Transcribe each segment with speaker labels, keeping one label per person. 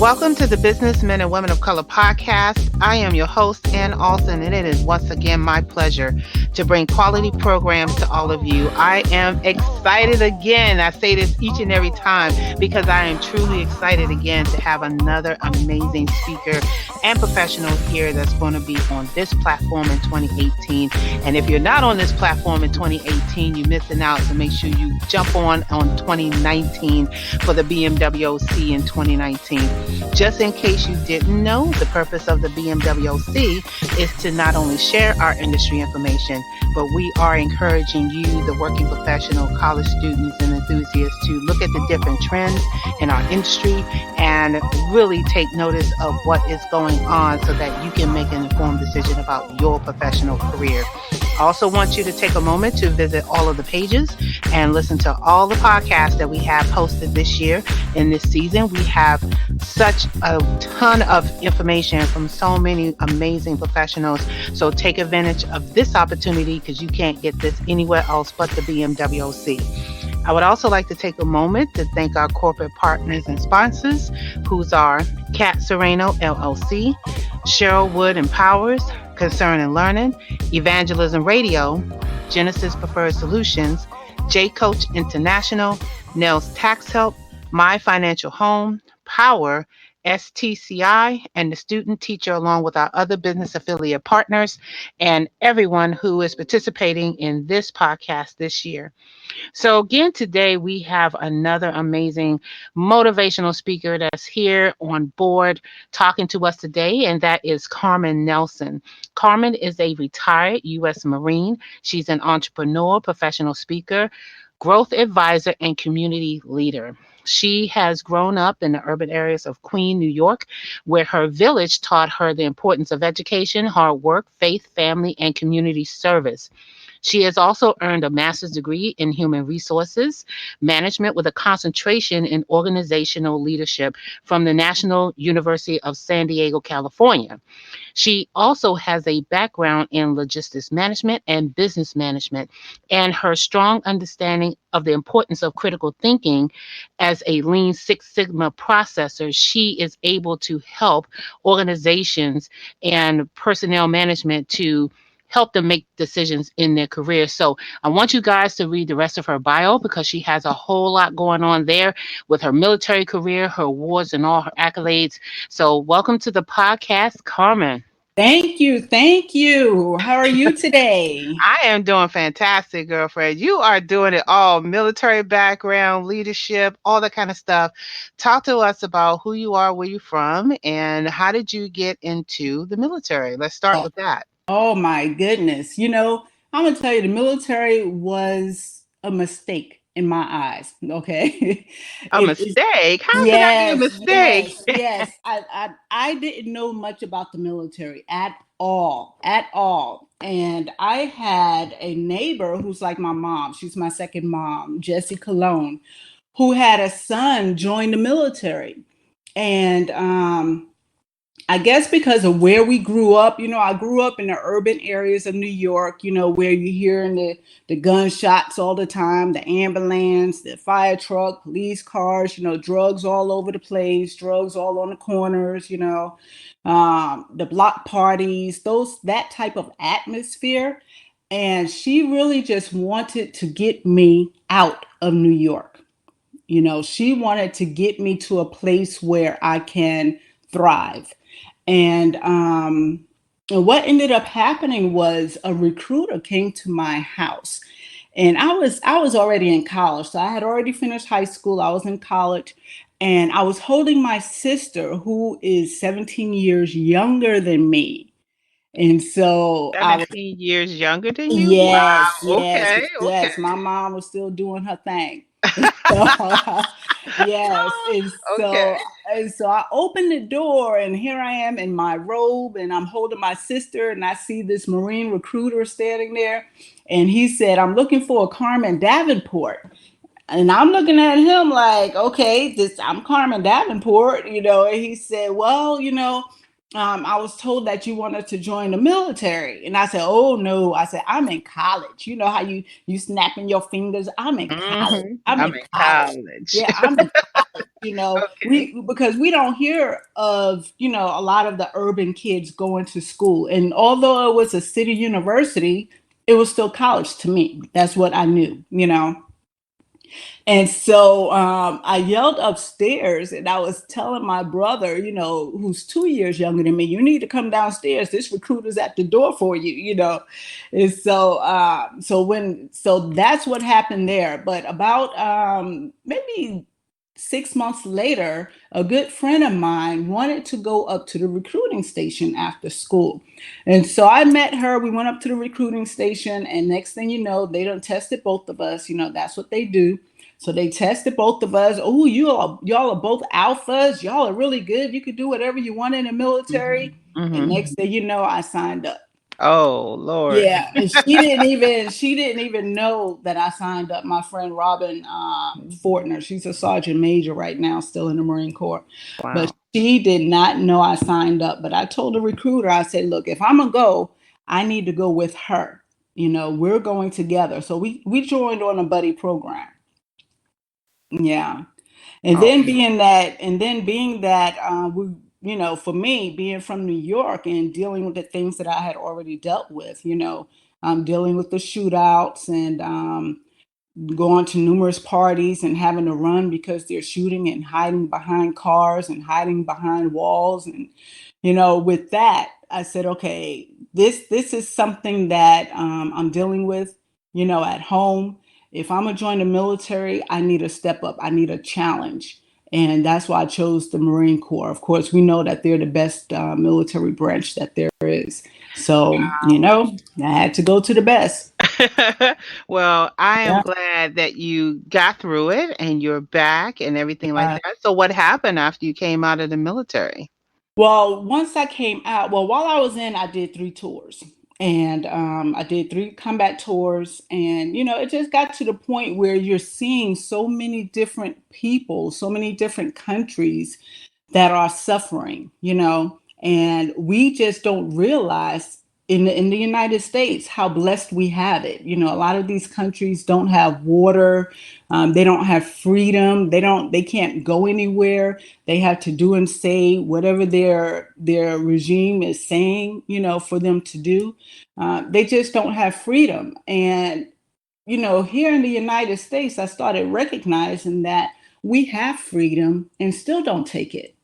Speaker 1: Welcome to the Businessmen and Women of Color podcast. I am your host, Ann Alston, and it is once again my pleasure to bring quality programs to all of you. I am excited again. I say this each and every time because I am truly excited again to have another amazing speaker and professional here that's going to be on this platform in 2018. And if you're not on this platform in 2018, you're missing out. So make sure you jump on 2019 for the BMWOC in 2019. Just in case you didn't know, the purpose of the BMWOC is to not only share our industry information, but we are encouraging you, the working professional, college students, and enthusiasts to look at the different trends in our industry and really take notice of what is going on so that you can make an informed decision about your professional career. I also want you to take a moment to visit all of the pages and listen to all the podcasts that we have posted this year. In this season, we have such a ton of information from so many amazing professionals. So take advantage of this opportunity because you can't get this anywhere else but the BMWOC. I would also like to take a moment to thank our corporate partners and sponsors, who's are Cat Serrano, LLC, Cheryl Wood and Powers, Concern and Learning, Evangelism Radio, Genesis Preferred Solutions, J Coach International, Nels Tax Help, My Financial Home, Power, STCI, and the student teacher, along with our other business affiliate partners, and everyone who is participating in this podcast this year. So again, today we have another amazing motivational speaker that's here on board talking to us today, and that is Carmen Nelson. Carmen is a retired U.S. Marine. She's an entrepreneur, professional speaker, growth advisor, and community leader. She has grown up in the urban areas of Queens, New York, where her village taught her the importance of education, hard work, faith, family, and community service. She has also earned a master's degree in human resources management with a concentration in organizational leadership from the National University of San Diego, California. She also has a background in logistics management and business management, and her strong understanding of the importance of critical thinking as a Lean Six Sigma processor. She is able to help organizations and personnel management to help them make decisions in their career. So I want you guys to read the rest of her bio because she has a whole lot going on there with her military career, her awards, and all her accolades. So welcome to the podcast, Carmen.
Speaker 2: Thank you. Thank you. How are you today?
Speaker 1: I am doing fantastic, girlfriend. You are doing it all. Military background, leadership, all that kind of stuff. Talk to us about who you are, where you're from, and how did you get into the military? Let's start with that.
Speaker 2: Oh my goodness. I'm going to tell you, the military was a mistake in my eyes. Okay.
Speaker 1: A mistake? How could that be a mistake?
Speaker 2: Yes. I didn't know much about the military at all. And I had a neighbor who's like my mom. She's my second mom, Jessie Cologne, who had a son join the military. And I guess because of where we grew up, I grew up in the urban areas of New York, where you're hearing the gunshots all the time, the ambulance, the fire truck, police cars, drugs all over the place, drugs all on the corners, the block parties, that type of atmosphere. And she really just wanted to get me out of New York. She wanted to get me to a place where I can thrive. And what ended up happening was a recruiter came to my house, and I was already in college. So I had already finished high school. I was in college, and I was holding my sister, who is 17 years younger than me. And so
Speaker 1: 17 years younger than you?
Speaker 2: Yes,
Speaker 1: Wow.
Speaker 2: yes,
Speaker 1: Okay.
Speaker 2: yes. My mom was still doing her thing. So, yes,
Speaker 1: Okay.
Speaker 2: and so I opened the door, and here I am in my robe, and I'm holding my sister, and I see this Marine recruiter standing there, and he said, "I'm looking for a Carmen Davenport." And I'm looking at him like, okay, I'm Carmen Davenport, and he said, well, I was told that you wanted to join the military. And I said, oh no. I said, I'm in college. You know how you snapping your fingers? I'm in college.
Speaker 1: I'm in college.
Speaker 2: Yeah, I'm in college.
Speaker 1: Okay.
Speaker 2: We because we don't hear of, a lot of the urban kids going to school. And although it was a city university, it was still college to me. That's what I knew. And so I yelled upstairs and I was telling my brother, who's 2 years younger than me, you need to come downstairs. This recruiter's at the door for you. And so that's what happened there. But about maybe 6 months later, a good friend of mine wanted to go up to the recruiting station after school. And so I met her. We went up to the recruiting station, and next thing you know, they done tested both of us. That's what they do. So they tested both of us. Oh, y'all are both alphas. Y'all are really good. You could do whatever you want in the military. And
Speaker 1: Hmm.
Speaker 2: next thing you know, I signed up.
Speaker 1: Oh, Lord.
Speaker 2: Yeah, and she didn't even know that I signed up. My friend Robin Fortner, she's a sergeant major right now, still in the Marine Corps, but
Speaker 1: Wow.
Speaker 2: she did not know I signed up. But I told the recruiter, I said, "Look, if I'm gonna go, I need to go with her. We're going together." So we joined on a buddy program. Yeah.
Speaker 1: Oh,
Speaker 2: And then being that we, for me, being from New York and dealing with the things that I had already dealt with, dealing with the shootouts and going to numerous parties and having to run because they're shooting and hiding behind cars and hiding behind walls. And with that, I said, okay, this is something that I'm dealing with, at home. If I'm gonna join the military, I need a step up. I need a challenge. And that's why I chose the Marine Corps. Of course, we know that they're the best military branch that there is. So, I had to go to the best.
Speaker 1: well, I am
Speaker 2: Yeah.
Speaker 1: glad that you got through it and you're back and everything like
Speaker 2: Uh,
Speaker 1: that. So, what happened after you came out of the military?
Speaker 2: Well, once I came out, well, while I was in, I did 3 tours. And I did 3 combat tours. And, it just got to the point where you're seeing so many different people, so many different countries that are suffering, and we just don't realize in the United States how blessed we have it. A lot of these countries don't have water, they don't have freedom, they can't go anywhere. They have to do and say whatever their regime is saying, for them to do. They just don't have freedom. And here in the United States, I started recognizing that we have freedom and still don't take it,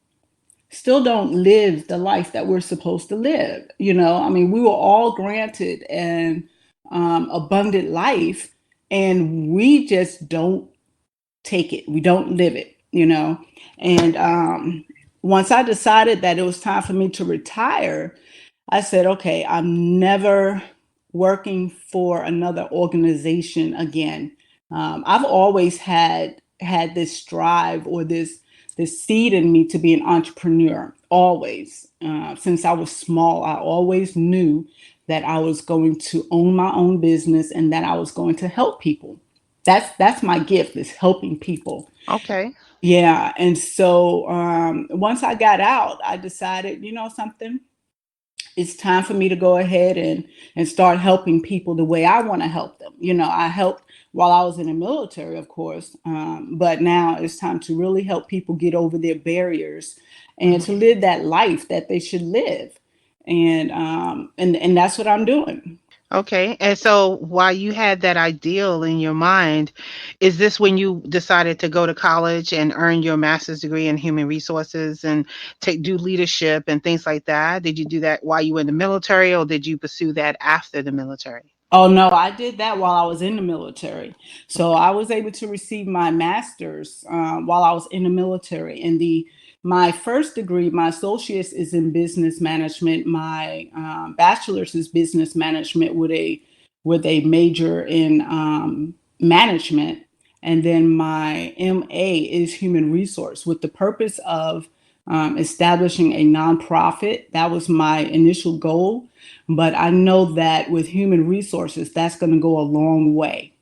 Speaker 2: still don't live the life that we're supposed to live. I mean, we were all granted an abundant life, and we just don't take it. We don't live it. And once I decided that it was time for me to retire, I said, okay, I'm never working for another organization again. I've always had this drive or this seed in me to be an entrepreneur. Always, since I was small, I always knew that I was going to own my own business and that I was going to help people. That's my gift, is helping people.
Speaker 1: Okay.
Speaker 2: Yeah, and so once I got out, I decided, something, it's time for me to go ahead and start helping people the way I want to help them. I helped while I was in the military, of course, but now it's time to really help people get over their barriers and
Speaker 1: Mhm.
Speaker 2: to live that life that they should live. And that's what I'm doing.
Speaker 1: Okay. And so, while you had that ideal in your mind, is this when you decided to go to college and earn your master's degree in human resources and do leadership and things like that? Did you do that while you were in the military, or did you pursue that after the military?
Speaker 2: Oh no, I did that while I was in the military. So I was able to receive my master's while I was in the military. And the my first degree, my associate's is in business management. My bachelor's is business management with a major in management. And then my MA is human resource with the purpose of establishing a nonprofit. That was my initial goal, but I know that with human resources, that's going to go a long way.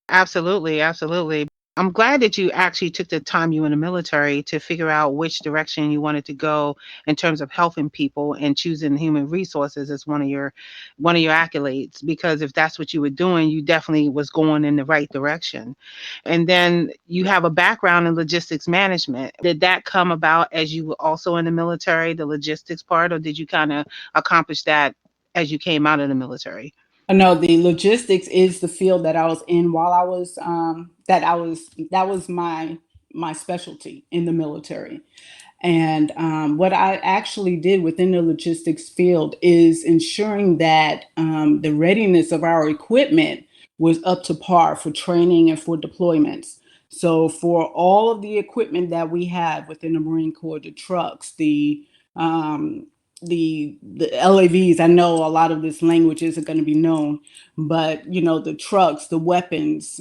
Speaker 1: Absolutely, absolutely. I'm glad that you actually took the time you were in the military to figure out which direction you wanted to go in terms of helping people and choosing human resources as one of your accolades, because if that's what you were doing, you definitely was going in the right direction. And then you have a background in logistics management. Did that come about as you were also in the military, the logistics part, or did you kind of accomplish that as you came out of the military?
Speaker 2: No, the logistics is the field that I was in while that was my specialty in the military. And what I actually did within the logistics field is ensuring that the readiness of our equipment was up to par for training and for deployments. So, for all of the equipment that we have within the Marine Corps, the trucks, um, the LAVs, I know a lot of this language isn't going to be known, but the trucks, the weapons,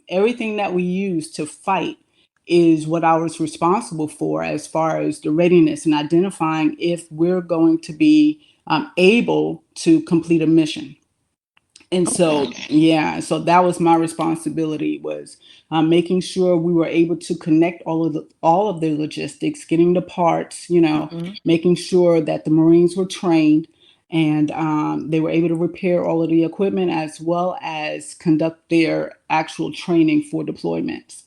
Speaker 2: everything that we use to fight is what I was responsible for as far as the readiness and identifying if we're going to be able to complete a mission. And so,
Speaker 1: Okay.
Speaker 2: yeah, so that was my responsibility, was making sure we were able to connect all of the logistics, getting the parts,
Speaker 1: Hmm.
Speaker 2: making sure that the Marines were trained and they were able to repair all of the equipment as well as conduct their actual training for deployments.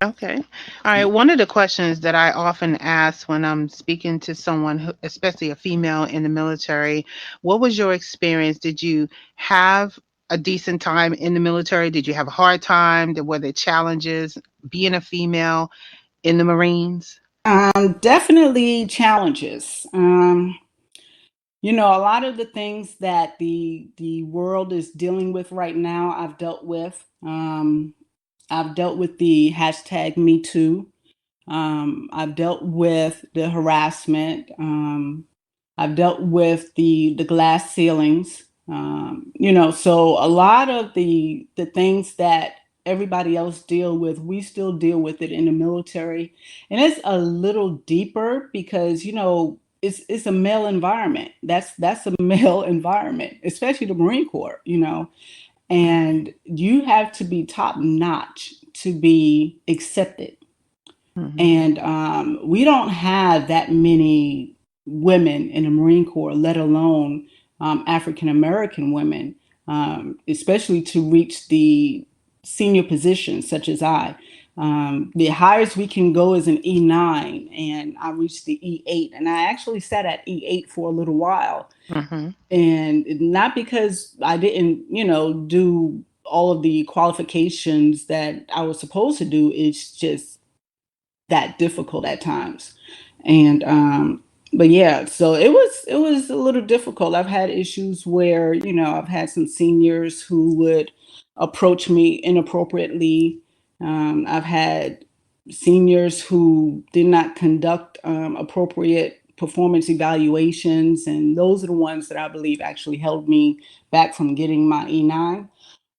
Speaker 1: Okay. All right. One of the questions that I often ask when I'm speaking to someone, who, especially a female in the military, what was your experience? Did you have a decent time in the military? Did you have a hard time? Were there challenges being a female in the Marines?
Speaker 2: Definitely challenges. A lot of the things that the world is dealing with right now, I've dealt with. I've dealt with the hashtag Me Too. I've dealt with the harassment. I've dealt with the glass ceilings. So a lot of the things that everybody else deal with, we still deal with it in the military, and it's a little deeper because it's a male environment. That's a male environment, especially the Marine Corps. And you have to be top notch to be accepted,
Speaker 1: Mm-hmm.
Speaker 2: and we don't have that many women in the Marine Corps, let alone African American women, especially to reach the senior positions such as I. The highest we can go is an E9, and I reached the E8, and I actually sat at E8 for a little while.
Speaker 1: Mm-hmm.
Speaker 2: And not because I didn't, do all of the qualifications that I was supposed to do. It's just that difficult at times. And but yeah, so it was a little difficult. I've had issues where, I've had some seniors who would approach me inappropriately. I've had seniors who did not conduct appropriate performance evaluations, and those are the ones that I believe actually held me back from getting my E9.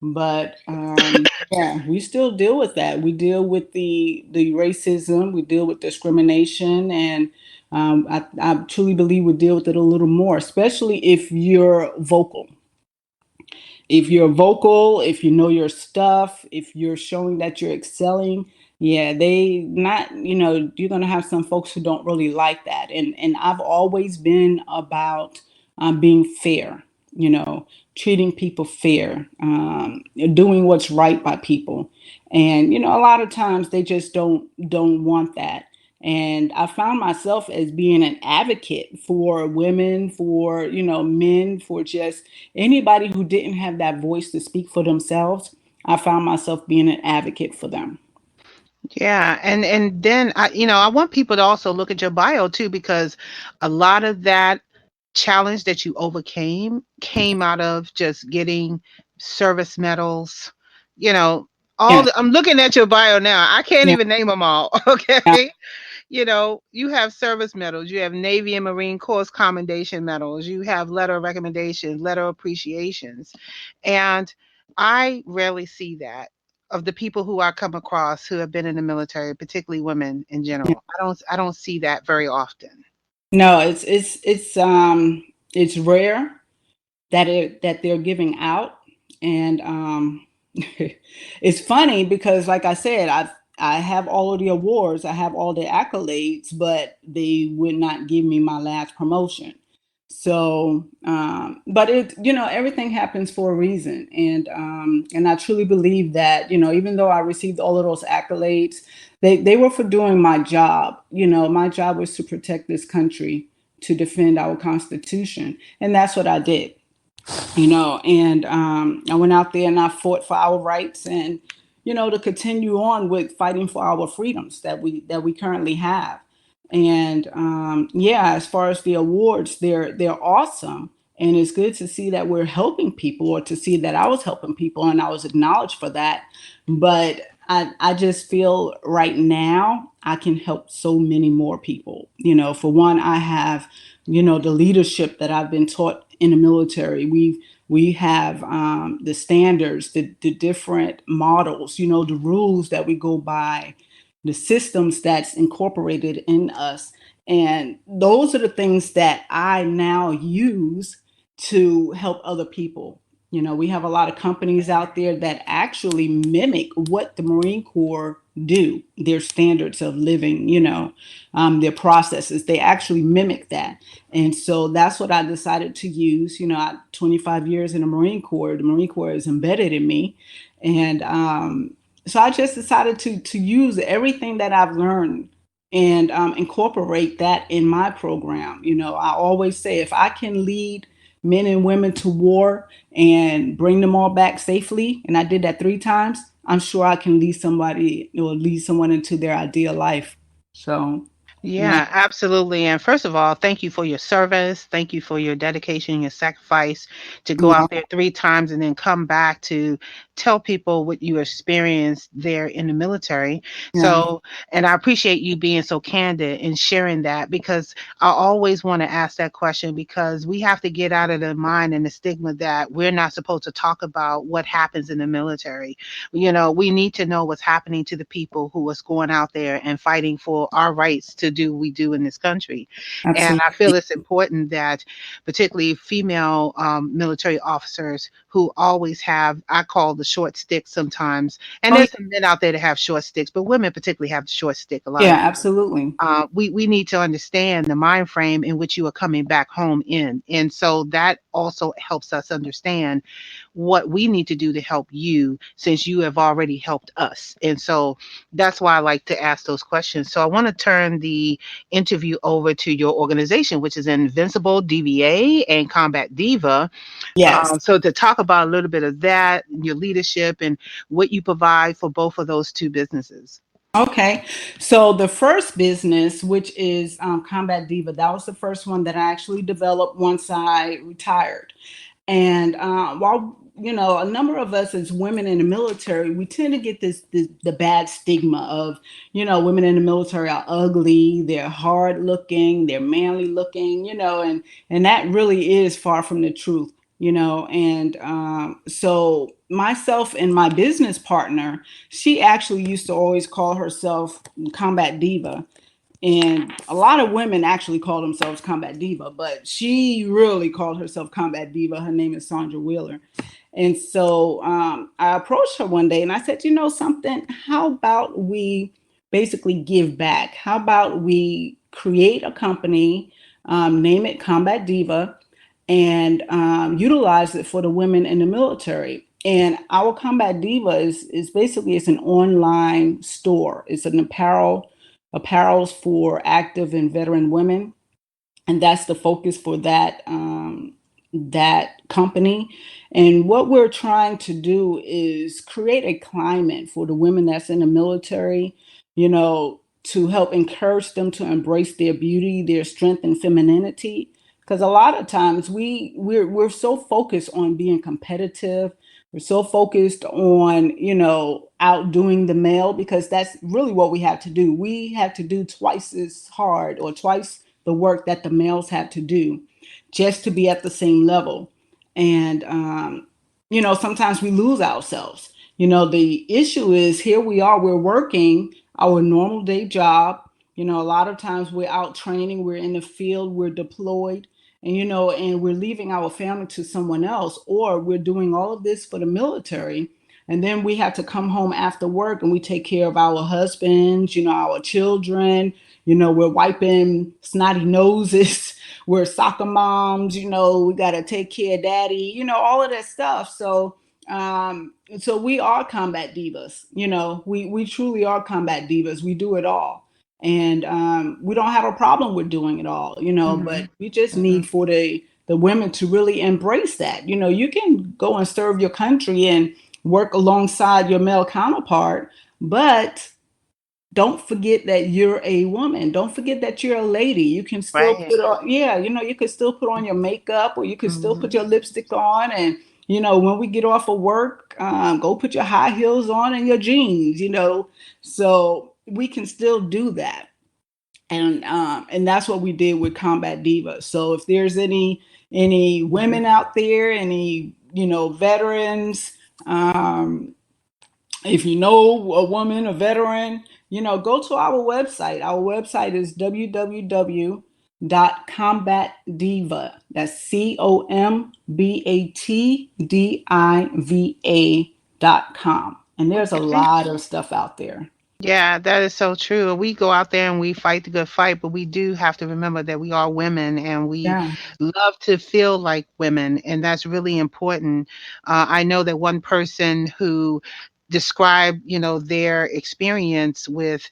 Speaker 2: But yeah, we still deal with that. We deal with the racism. We deal with discrimination, and I truly believe we deal with it a little more, especially if you're vocal. If you're vocal, if you know your stuff, if you're showing that you're excelling, yeah, they not, you're gonna have some folks who don't really like that. And I've always been about being fair, treating people fair, doing what's right by people. And a lot of times they just don't want that. And I found myself as being an advocate for women, for men, for just anybody who didn't have that voice to speak for themselves. I found myself being an advocate for them.
Speaker 1: Yeah, and then I want people to also look at your bio too, because a lot of that challenge that you overcame came out of just getting service medals. You know,
Speaker 2: Yeah,
Speaker 1: I'm looking at your bio now. I can't
Speaker 2: yeah,
Speaker 1: even name them all.
Speaker 2: yeah.
Speaker 1: Okay. You have service medals, you have Navy and Marine Corps commendation medals, you have letter of recommendations, letter of appreciations. And I rarely see that of the people who I come across who have been in the military, particularly women in
Speaker 2: Yeah.
Speaker 1: general. I don't see that very often.
Speaker 2: No, it's rare that they're giving out, and It's funny because, like I said, I have all of the awards, I have all the accolades, but they would not give me my last promotion. So, but everything happens for a reason, and I truly believe that, even though I received all of those accolades, they were for doing my job. My job was to protect this country, to defend our Constitution, and that's what I did. And I went out there and I fought for our rights, and to continue on with fighting for our freedoms that we currently have. And yeah, as far as the awards, they're awesome, and it's good to see that we're helping people, or to see that I was helping people and I was acknowledged for that. But I just feel right now I can help so many more people. For one, I have the leadership that I've been taught in the military. We have the standards, the different models, the rules that we go by, the systems that's incorporated in us. And those are the things that I now use to help other people. We have a lot of companies out there that actually mimic what the Marine Corps do, their standards of living, their processes. They actually mimic that. And so that's what I decided to use. 25 years in the Marine Corps. The Marine Corps is embedded in me. And so I just decided to use everything that I've learned and incorporate that in my program. I always say, if I can lead men and women to war and bring them all back safely, and I did that 3 times, I'm sure I can lead somebody, or lead someone into their ideal life. So, yeah.
Speaker 1: Yeah, absolutely. And first of all, thank you for your service. Thank you for your dedication, your sacrifice to go
Speaker 2: Yeah.
Speaker 1: out there 3 times and then come back to tell people what you experienced there in the military.
Speaker 2: Yeah.
Speaker 1: So, and I appreciate you being so candid and sharing that, because I always want to ask that question, because we have to get out of the mind and the stigma that we're not supposed to talk about what happens in the military. We need to know what's happening to the people who is going out there and fighting for our rights to do what we do in this country. And I feel
Speaker 2: Absolutely.
Speaker 1: it's important that particularly female military officers who always have, I call the short stick sometimes, and
Speaker 2: Oh, yeah.
Speaker 1: there's some men out there that have short sticks, but women particularly have the short stick a lot
Speaker 2: Yeah,
Speaker 1: of times.
Speaker 2: absolutely.
Speaker 1: We need to understand the mind frame in which you are coming back home in. And so that also helps us understand what we need to do to help you, since you have already helped us. And so that's why I like to ask those questions. So I want to turn the interview over to your organization, which is Invincible DVA and Combat Diva.
Speaker 2: Yes.
Speaker 1: So to talk about a little bit of that, your leadership, and what you provide for both of those two businesses.
Speaker 2: Okay. So the first business, which is Combat Diva, that was the first one that I actually developed once I retired. And while a number of us as women in the military, we tend to get this the bad stigma of women in the military are ugly, they're hard looking, they're manly looking, and that really is far from the truth. And so myself and my business partner, she actually used to always call herself Combat Diva. And a lot of women actually call themselves Combat Diva, but she really called herself Combat Diva. Her name is Sandra Wheeler. And so I approached her one day and I said, something, how about we basically give back? How about we create a company, name it Combat Diva, and utilize it for the women in the military? And our Combat Diva is basically, it's an online store. It's an apparels for active and veteran women, and that's the focus for that company. And what we're trying to do is create a climate for the women that's in the military, to help encourage them to embrace their beauty, their strength, and femininity. Because a lot of times we're so focused on being competitive, we're so focused on outdoing the male, because that's really what we have to do. We have to do twice as hard, or twice the work that the males have to do, just to be at the same level. And sometimes we lose ourselves. The issue is, here we are, we're working our normal day job. A lot of times we're out training, we're in the field, we're deployed, and we're leaving our family to someone else, or we're doing all of this for the military, And then we have to come home after work and we take care of our husbands, our children. We're wiping snotty noses. We're soccer moms. We got to take care of daddy. All of that stuff. So we are combat divas. We truly are combat divas. We do it all. And we don't have a problem with doing it all,
Speaker 1: Hmm.
Speaker 2: but we just need for the women to really embrace that. You can go and serve your country and work alongside your male counterpart, but don't forget that you're a woman. Don't forget that you're a lady. You can still
Speaker 1: Right.
Speaker 2: put on, yeah, you can still put on your makeup, or you can still put
Speaker 1: Hmm.
Speaker 2: your lipstick on. And, when we get off of work, go put your high heels on and your jeans. So we can still do that. And that's what we did with Combat Diva. So if there's any women out there, any, veterans, um, if you know a woman, a veteran, go to our website. Our website is www.combatdiva. That's combatdiva.com. And there's a
Speaker 1: Okay.
Speaker 2: lot of stuff out there.
Speaker 1: Yeah, that is so true. We go out there and we fight the good fight, but we do have to remember that we are women and we
Speaker 2: Yeah.
Speaker 1: love to feel like women, and that's really important. I know that one person who described, their experience with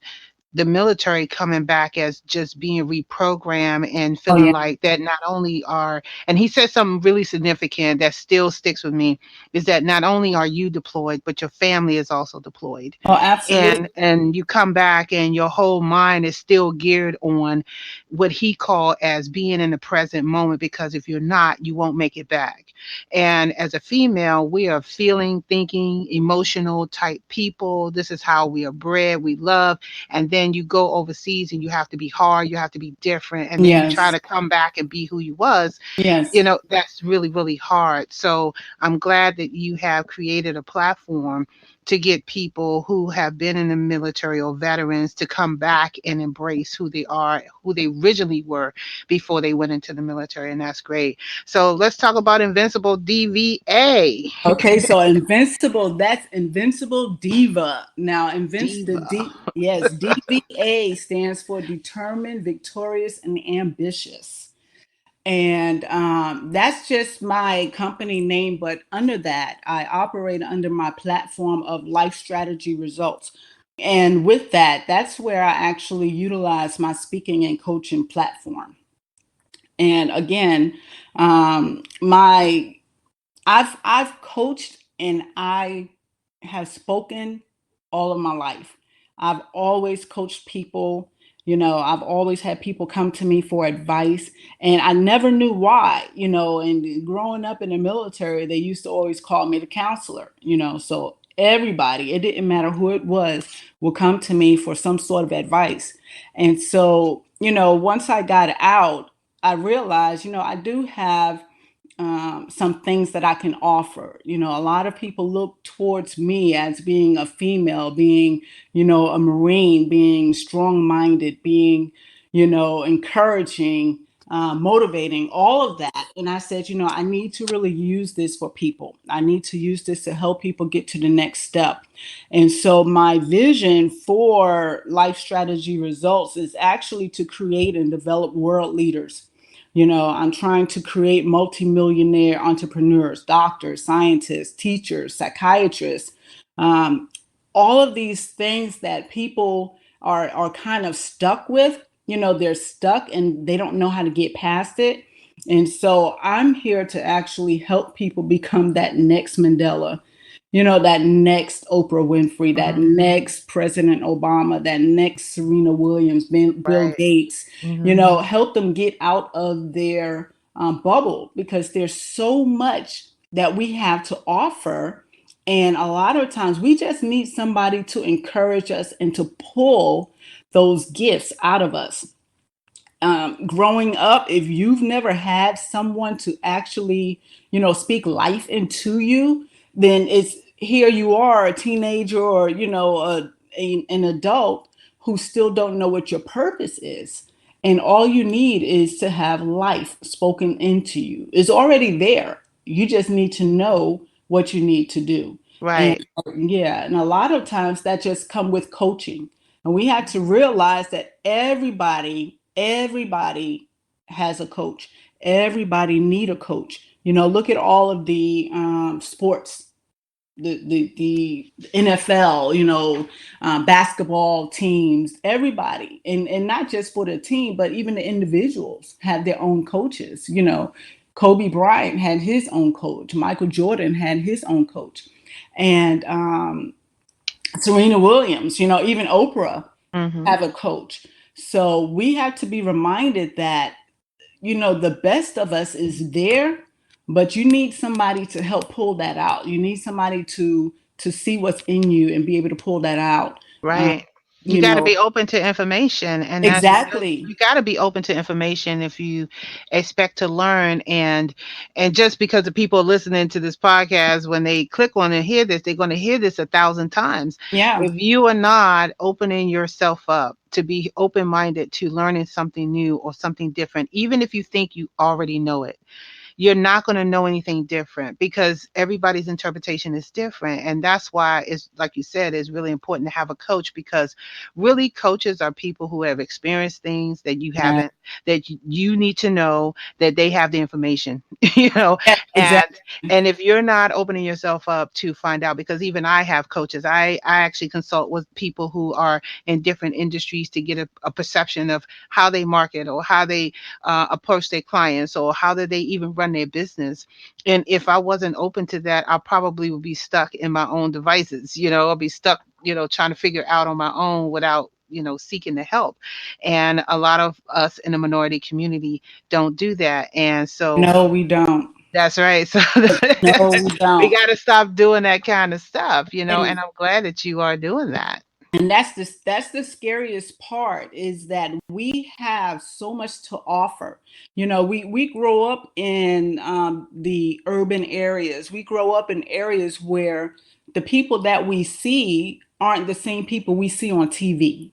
Speaker 1: the military coming back as just being reprogrammed and
Speaker 2: Oh,
Speaker 1: feeling
Speaker 2: yeah.
Speaker 1: like that not only are, and he said something really significant that still sticks with me, is that not only are you deployed, but your family is also deployed.
Speaker 2: Oh, absolutely.
Speaker 1: And you come back and your whole mind is still geared on what he called as being in the present moment, because if you're not, you won't make it back. And as a female, we are feeling, thinking, emotional type people. This is how we are bred, we love. And then you go overseas and you have to be hard, you have to be different, and then you try
Speaker 2: Yes.
Speaker 1: to come back and be who you was.
Speaker 2: Yes.
Speaker 1: That's really, really hard. So I'm glad that you have created a platform to get people who have been in the military or veterans to come back and embrace who they are, who they originally were before they went into the military. And that's great. So let's talk about Invincible DVA.
Speaker 2: Okay, so Invincible, that's Invincible Diva. Now,
Speaker 1: Diva.
Speaker 2: yes, DVA stands for Determined, Victorious, and Ambitious. And that's just my company name, but under that, I operate under my platform of Life Strategy Results. And with that, that's where I actually utilize my speaking and coaching platform. And again, my I've coached and I have spoken all of my life. I've always coached people. I've always had people come to me for advice, and I never knew why. And growing up in the military, they used to always call me the counselor. So everybody, it didn't matter who it was, will come to me for some sort of advice. And so, once I got out, I realized, I do have some things that I can offer. A lot of people look towards me as being a female, being, a Marine, being strong minded, being, encouraging, motivating, all of that. And I said, I need to really use this for people. I need to use this to help people get to the next step. And so my vision for Life Strategy Results is actually to create and develop world leaders. I'm trying to create multimillionaire entrepreneurs, doctors, scientists, teachers, psychiatrists, um, all of these things that people are kind of stuck with. They're stuck and they don't know how to get past it. And so I'm here to actually help people become that next Mandela, that next Oprah Winfrey, that
Speaker 1: Mhm.
Speaker 2: next President Obama, that next Serena Williams, Bill
Speaker 1: Right.
Speaker 2: Gates,
Speaker 1: Hmm.
Speaker 2: help them get out of their bubble, because there's so much that we have to offer. And a lot of times we just need somebody to encourage us and to pull those gifts out of us. Growing up, if you've never had someone to actually, speak life into you, then it's here you are, a teenager, or an adult who still don't know what your purpose is. And all you need is to have life spoken into you. It's already there. You just need to know what you need to do.
Speaker 1: Right.
Speaker 2: Yeah, and a lot of times that just come with coaching. And we had to realize that everybody has a coach. Everybody need a coach. Look at all of the sports, the NFL, basketball teams, everybody, and not just for the team, but even the individuals have their own coaches. Kobe Bryant had his own coach. Michael Jordan had his own coach, and Serena Williams, even Oprah
Speaker 1: Mm-hmm.
Speaker 2: have a coach. So we have to be reminded that the best of us is there, but you need somebody to help pull that out. You need somebody to see what's in you and be able to pull that out. Um,
Speaker 1: Right. You
Speaker 2: you
Speaker 1: got to
Speaker 2: know,
Speaker 1: be open to information, and
Speaker 2: exactly.
Speaker 1: you got to be open to information if you expect to learn. And just because the people listening to this podcast, when they click on and hear this, they're going to hear this 1,000 times.
Speaker 2: Yeah.
Speaker 1: If you are not opening yourself up to be open minded to learning something new or something different, even if you think you already know it, you're not going to know anything different because everybody's interpretation is different. And that's why it's like you said, it's really important to have a coach, because really coaches are people who have experienced things that you
Speaker 2: Yeah.
Speaker 1: haven't, that you need to know that they have the information, you know.
Speaker 2: Yeah,
Speaker 1: and
Speaker 2: exactly.
Speaker 1: and if you're not opening yourself up to find out, because even I have coaches, I actually consult with people who are in different industries to get a perception of how they market or how they approach their clients, or how do they even run their business. And if I wasn't open to that, I probably would be stuck in my own devices. I'll be stuck, trying to figure out on my own without seeking the help. And a lot of us in the minority community don't do that. And so
Speaker 2: No, we don't.
Speaker 1: that's right. So
Speaker 2: No, we
Speaker 1: we
Speaker 2: don't.
Speaker 1: got to stop doing that kind of stuff,
Speaker 2: And
Speaker 1: and I'm glad that you are doing that.
Speaker 2: that's the scariest part, is that we have so much to offer. We grow up in the urban areas. We grow up in areas where the people that we see aren't the same people we see on TV.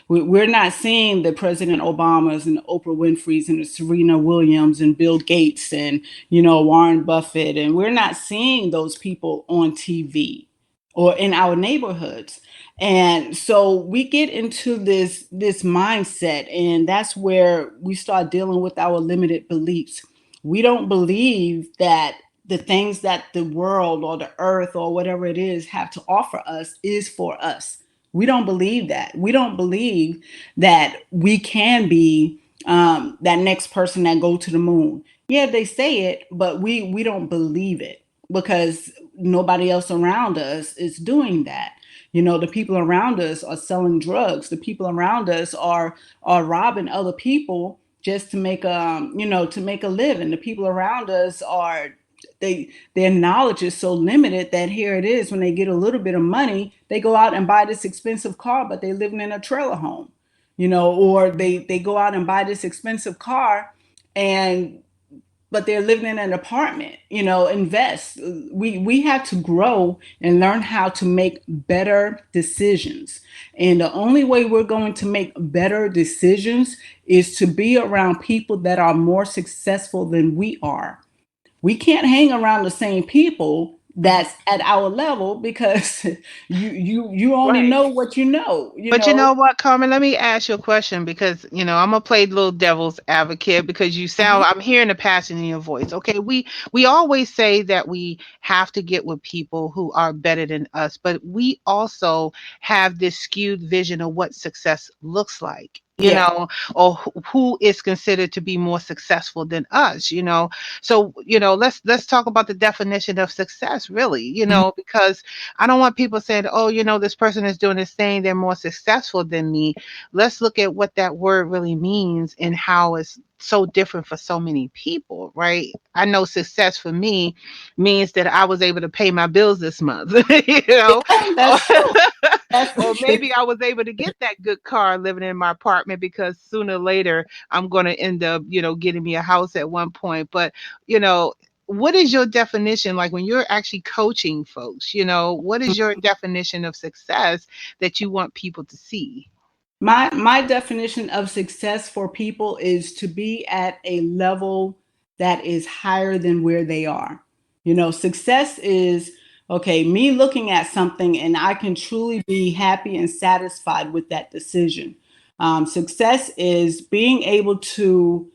Speaker 2: We're not seeing the President Obamas and the Oprah Winfrey's and the Serena Williams and Bill Gates and Warren Buffett, and we're not seeing those people on TV or in our neighborhoods. And so we get into this mindset, and that's where we start dealing with our limited beliefs. We don't believe that the things that the world or the earth or whatever it is have to offer us is for us. We don't believe that. We don't believe that we can be that next person that go to the moon. Yeah, they say it, but we don't believe it because nobody else around us is doing that. The people around us are selling drugs. The people around us are robbing other people just to make to make a living. The people around us are their knowledge is so limited that here it is, when they get a little bit of money, they go out and buy this expensive car, but they living in a trailer home. Or they go out and buy this expensive car, and but they're living in an apartment. Invest. We have to grow and learn how to make better decisions, and the only way we're going to make better decisions is to be around people that are more successful than we are. We can't hang around the same people that's at our level, because you only
Speaker 1: Right.
Speaker 2: know what you know.
Speaker 1: But you know what, Carmen? Let me ask you a question, because I'm gonna play little devil's advocate, because
Speaker 2: Mhm.
Speaker 1: I'm hearing the passion in your voice. Okay, we always say that we have to get with people who are better than us, but we also have this skewed vision of what success looks like.
Speaker 2: Yeah.
Speaker 1: Or who is considered to be more successful than us. So let's talk about the definition of success, really.
Speaker 2: Mhm.
Speaker 1: Because I don't want people saying, oh, this person is doing this thing, they're more successful than me. Let's look at what that word really means and how it's so different for so many people, right? I know success for me means that I was able to pay my bills this month,
Speaker 2: Yeah,
Speaker 1: or,
Speaker 2: that's true.
Speaker 1: or
Speaker 2: That's
Speaker 1: maybe I was able to get that good car living in my apartment, because sooner or later I'm going to end up, getting me a house at one point. But, you know, what is your definition, like when you're actually coaching folks, what is your definition of success that you want people to see?
Speaker 2: my definition of success for people is to be at a level that is higher than where they are. Success is Okay, me looking at something and I can truly be happy and satisfied with that decision. Success is being able to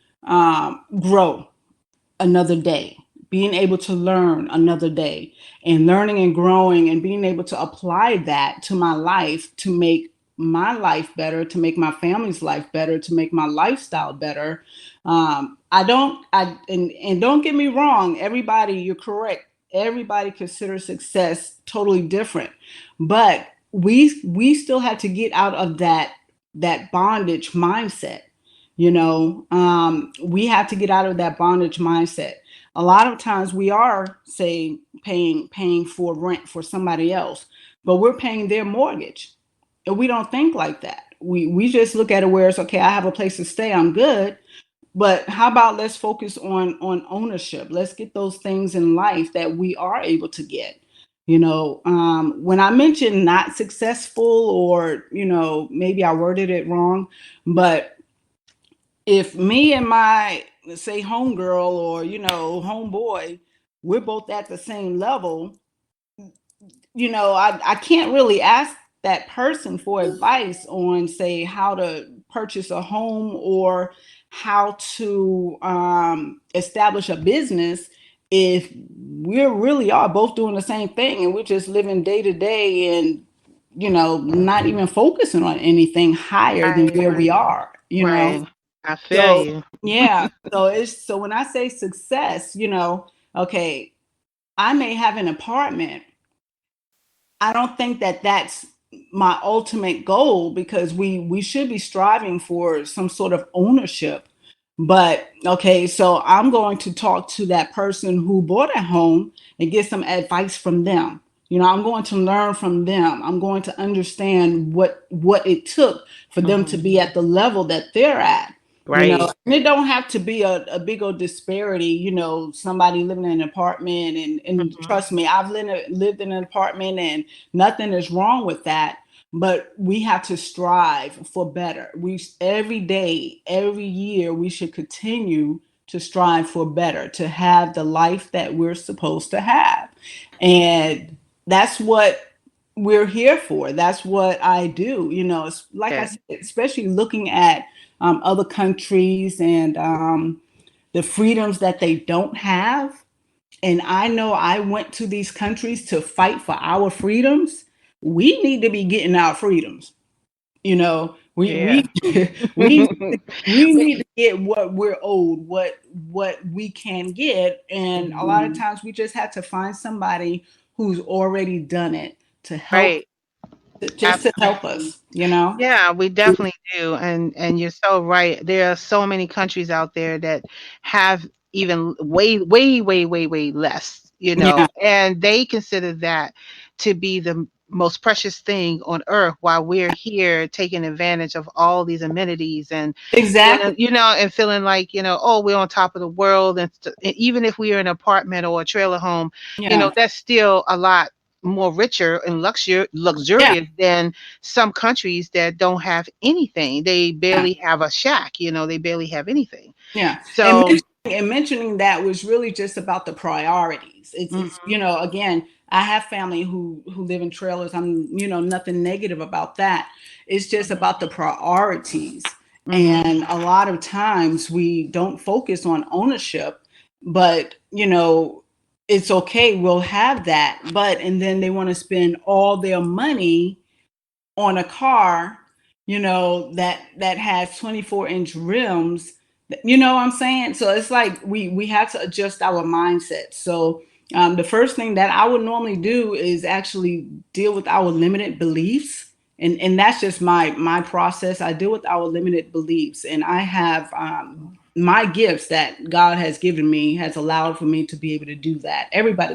Speaker 2: grow another day, being able to learn another day, and learning and growing and being able to apply that to my life to make my life better, to make my family's life better, to make my lifestyle better. I don't, I, and don't get me wrong, everybody, you're correct. Everybody considers success totally different, but we still have to get out of that bondage mindset. We have to get out of that bondage mindset. A lot of times we are, say, paying for rent for somebody else, but we're paying their mortgage, and we don't think like that. We just look at it where it's okay. I have a place to stay. I'm good. But how about let's focus on ownership? Let's get those things in life that we are able to get. When I mentioned not successful, or maybe I worded it wrong, but if me and my, let's say, homegirl, or homeboy, we're both at the same level, I can't really ask that person for advice on, say, how to purchase a home or how to establish a business, if we really are both doing the same thing and we're just living day to day, and not even focusing on anything higher than
Speaker 1: Right.
Speaker 2: where we are.
Speaker 1: Right. I feel
Speaker 2: So
Speaker 1: you.
Speaker 2: yeah, so when I say success, okay, I may have an apartment. I don't think that that's my ultimate goal, because we should be striving for some sort of ownership. But okay, so I'm going to talk to that person who bought a home and get some advice from them. I'm going to learn from them. I'm going to understand what it took for them to
Speaker 1: Hmm.
Speaker 2: be at the level that they're at.
Speaker 1: Right.
Speaker 2: And it don't have to be a big old disparity. Somebody living in an apartment, and
Speaker 1: Hmm.
Speaker 2: trust me, I've lived in an apartment, and nothing is wrong with that. But we have to strive for better. We every day, every year, we should continue to strive for better, to have the life that we're supposed to have. And that's what we're here for. That's what I do. Like I
Speaker 1: Yeah.
Speaker 2: said, especially looking at other countries, and the freedoms that they don't have. And I know I went to these countries to fight for our freedoms. We need to be getting our freedoms. We
Speaker 1: Yeah.
Speaker 2: we we need to get what we're owed, what we can get. And a lot of times we just have to find somebody who's already done it to help,
Speaker 1: Right.
Speaker 2: just to help us.
Speaker 1: Yeah, we definitely do, and you're so right. There are so many countries out there that have even way, way, way, way, way less,
Speaker 2: Yeah,
Speaker 1: and they consider that to be the most precious thing on earth, while we're here taking advantage of all these amenities and
Speaker 2: exactly.
Speaker 1: and feeling like, oh, we're on top of the world, and even if we are in an apartment or a trailer home,
Speaker 2: Yeah,
Speaker 1: that's still a lot more richer and
Speaker 2: yeah,
Speaker 1: luxurious than some countries that don't have anything. They
Speaker 2: yeah.
Speaker 1: barely have a shack, they barely have anything.
Speaker 2: Yeah,
Speaker 1: So,
Speaker 2: and mentioning that was really just about the priorities. It's
Speaker 1: mhm,
Speaker 2: again, I have family who live in trailers. I'm nothing negative about that. It's just
Speaker 1: mhm,
Speaker 2: about the priorities,
Speaker 1: mhm,
Speaker 2: and a lot of times we don't focus on ownership. But it's okay. We'll have that, but and then they want to spend all their money on a car, that has 24-inch rims. You know what I'm saying? So it's like we have to adjust our mindset. So the first thing that I would normally do is actually deal with our limited beliefs. And that's just my process. I deal with our limited beliefs, and I have my gifts that God has given me has allowed for me to be able to do that. Everybody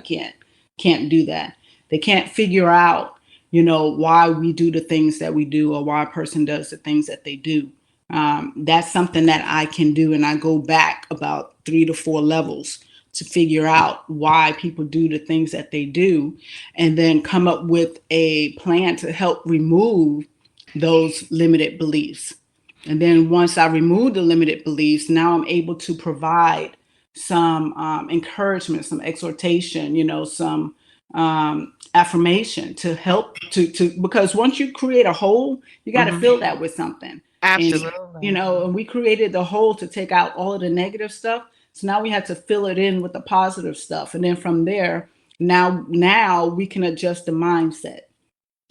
Speaker 2: can't do that. They can't figure out why we do the things that we do, or why a person does the things that they do. That's something that I can do, and I go back about 3 to 4 levels to figure out why people do the things that they do, and then come up with a plan to help remove those limited beliefs. And then once I remove the limited beliefs, now I'm able to provide some encouragement, some exhortation, some affirmation to help to because once you create a hole, you got to
Speaker 1: Hmm.
Speaker 2: fill that with something. And
Speaker 1: Absolutely.
Speaker 2: and we created the hole to take out all of the negative stuff. So now we had to fill it in with the positive stuff, and then from there, now we can adjust the mindset.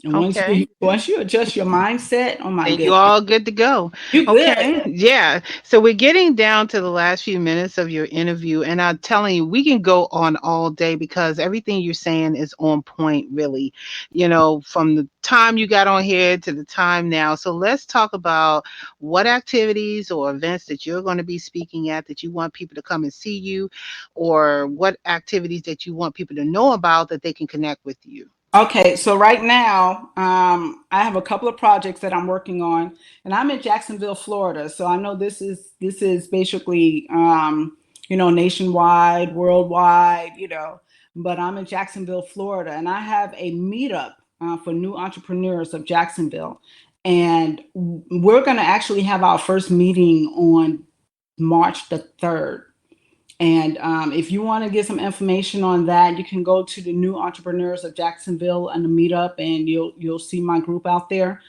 Speaker 2: And
Speaker 1: Okay.
Speaker 2: once you adjust your mindset, oh my
Speaker 1: Then you
Speaker 2: goodness,
Speaker 1: all good to go.
Speaker 2: you good.
Speaker 1: Okay. Yeah. So we're getting down to the last few minutes of your interview. And I'm telling you, we can go on all day because everything you're saying is on point, really, from the time you got on here to the time now. So let's talk about what activities or events that you're going to be speaking at that you want people to come and see you, or what activities that you want people to know about that they can connect with you.
Speaker 2: Okay, so right now, I have a couple of projects that I'm working on, and I'm in Jacksonville, Florida. So I know this is basically nationwide, worldwide, but I'm in Jacksonville, Florida, and I have a meetup for new entrepreneurs of Jacksonville, and we're going to actually have our first meeting on March the 3rd. And if you want to get some information on that, you can go to the New Entrepreneurs of Jacksonville and the meetup, and you'll see my group out there.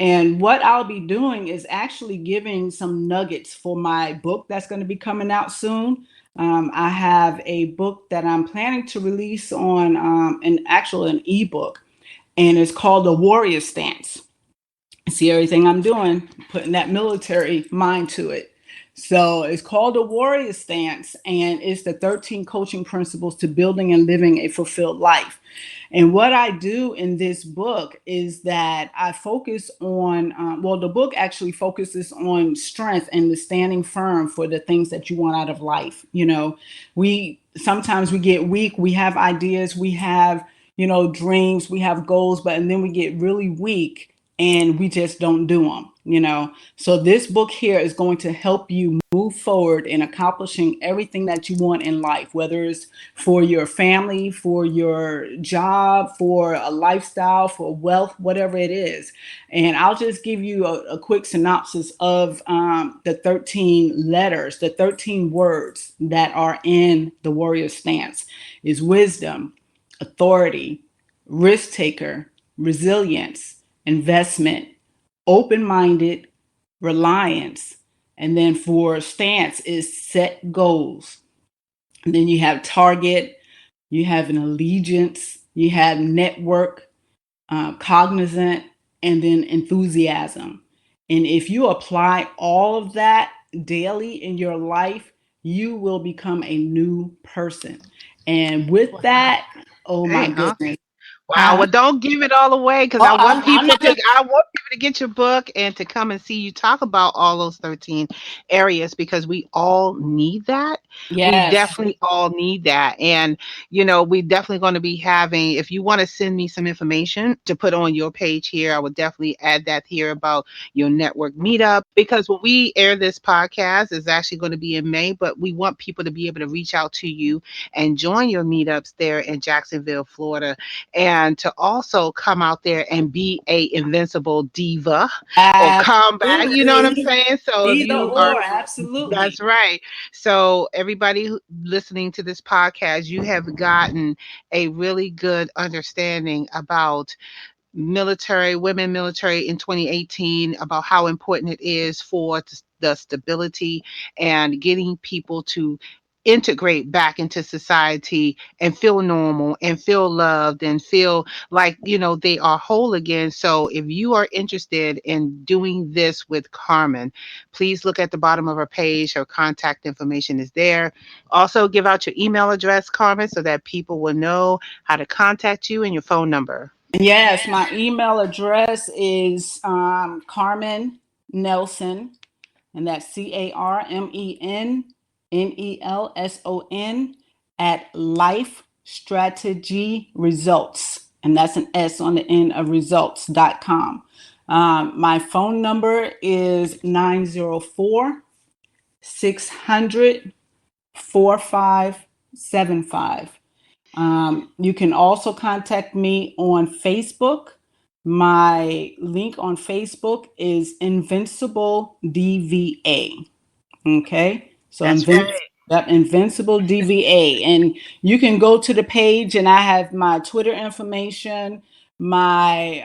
Speaker 2: And what I'll be doing is actually giving some nuggets for my book that's going to be coming out soon. I have a book that I'm planning to release on an ebook, and it's called The Warrior Stance. See everything I'm doing, putting that military mind to it. So it's called a warrior stance, and it's the 13 coaching principles to building and living a fulfilled life. And what I do in this book is that I focus on, the book actually focuses on strength and the standing firm for the things that you want out of life. We sometimes we get weak, we have ideas, we have, dreams, we have goals, and then we get really weak and we just don't do them. So this book here is going to help you move forward in accomplishing everything that you want in life, whether it's for your family, for your job, for a lifestyle, for wealth, whatever it is. And I'll just give you a quick synopsis of the 13 letters, the 13 words that are in the warrior stance is wisdom, authority, risk taker, resilience, investment, open minded, reliance. And then for stance is set goals. And then you have target, you have an allegiance, you have network, cognizant, and then enthusiasm. And if you apply all of that daily in your life, you will become a new person. And with
Speaker 1: Wow.
Speaker 2: that, oh my
Speaker 1: Hey,
Speaker 2: goodness.
Speaker 1: wow,
Speaker 2: Huh?
Speaker 1: well, don't give it all away because
Speaker 2: Oh, I'm not gonna.
Speaker 1: I want people to get your book and to come and see you talk about all those 13 areas because we all need that. We
Speaker 2: Yes.
Speaker 1: definitely all need that. And we definitely going to be having, if you want to send me some information to put on your page here, I would definitely add that here about your network meetup because when we air this podcast is actually going to be in May, but we want people to be able to reach out to you and join your meetups there in Jacksonville, Florida, and to also come out there and be a invincible diva or come back. You know what I'm
Speaker 2: Absolutely.
Speaker 1: saying? So if
Speaker 2: Either
Speaker 1: you are,
Speaker 2: or, absolutely.
Speaker 1: that's right. So everybody listening to this podcast, you have gotten a really good understanding about military, women military in 2018, about how important it is for the stability and getting people to integrate back into society and feel normal and feel loved and feel like they are whole again. So if you are interested in doing this with Carmen, please look at the bottom of her page. Her contact information is there. Also give out your email address, Carmen, so that people will know how to contact you and your phone number.
Speaker 2: Yes, my email address is Carmen Nelson, and that's CarmenNelson at Life Strategy Results. And that's an S on the end of results.com. My phone number is 904 600 4575. You can also contact me on Facebook. My link on Facebook is Invincible DVA. Okay. So
Speaker 1: That's right.
Speaker 2: Yep, Invincible DVA. And you can go to the page and I have my Twitter information, my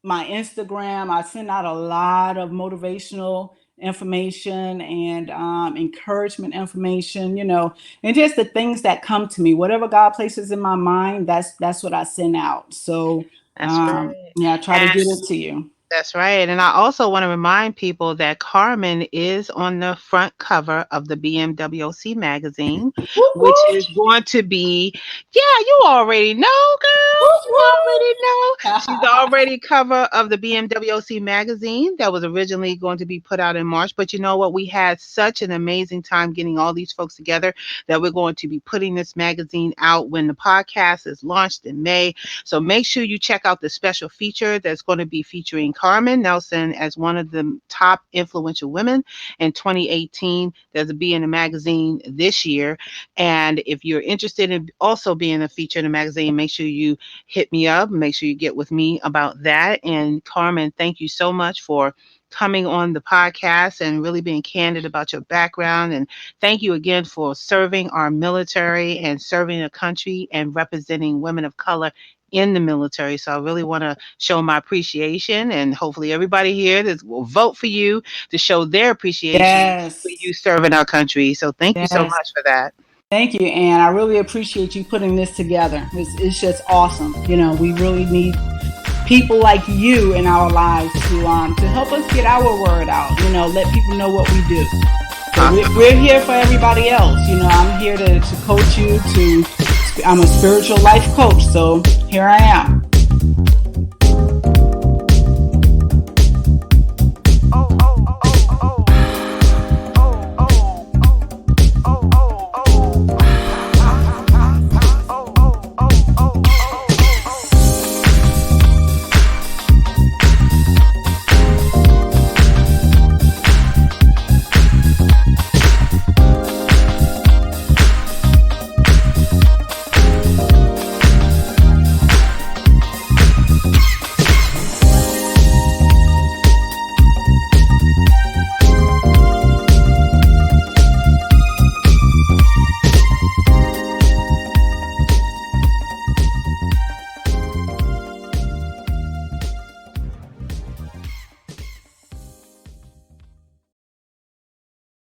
Speaker 2: my Instagram. I send out a lot of motivational information and encouragement information, you know, and just the things that come to me. Whatever God places in my mind, that's what I send out. So
Speaker 1: That's right.
Speaker 2: yeah, I try to
Speaker 1: And
Speaker 2: get it to you.
Speaker 1: that's right. And I also want to remind people that Carmen is on the front cover of the BMWC magazine,
Speaker 2: Whoop,
Speaker 1: which
Speaker 2: whoop,
Speaker 1: is going to be, yeah, you already know, girl.
Speaker 2: whoop,
Speaker 1: You already know. She's
Speaker 2: whoop.
Speaker 1: already cover of the BMWC magazine that was originally going to be put out in March. But you know what? We had such an amazing time getting all these folks together that we're going to be putting this magazine out when the podcast is launched in May. So make sure you check out the special feature that's going to be featuring Carmen Nelson as one of the top influential women in 2018. There's a be in the magazine this year. And if you're interested in also being a feature in the magazine, make sure you hit me up. Make sure you get with me about that. And Carmen, thank you so much for coming on the podcast and really being candid about your background. And thank you again for serving our military and serving the country and representing women of color in the military. So I really want to show my appreciation, and hopefully everybody here will vote for you to show their appreciation for
Speaker 2: Yes.
Speaker 1: you serving our country. So thank you so
Speaker 2: Yes.
Speaker 1: much for that.
Speaker 2: Thank you, Anne. I really appreciate you putting this together. It's just awesome. You know, we really need people like you in our lives to help us get our word out. You know, let people know what we do. So
Speaker 1: Awesome.
Speaker 2: we're here for everybody else. You know, I'm here to coach you. I'm a spiritual life coach. So here I am.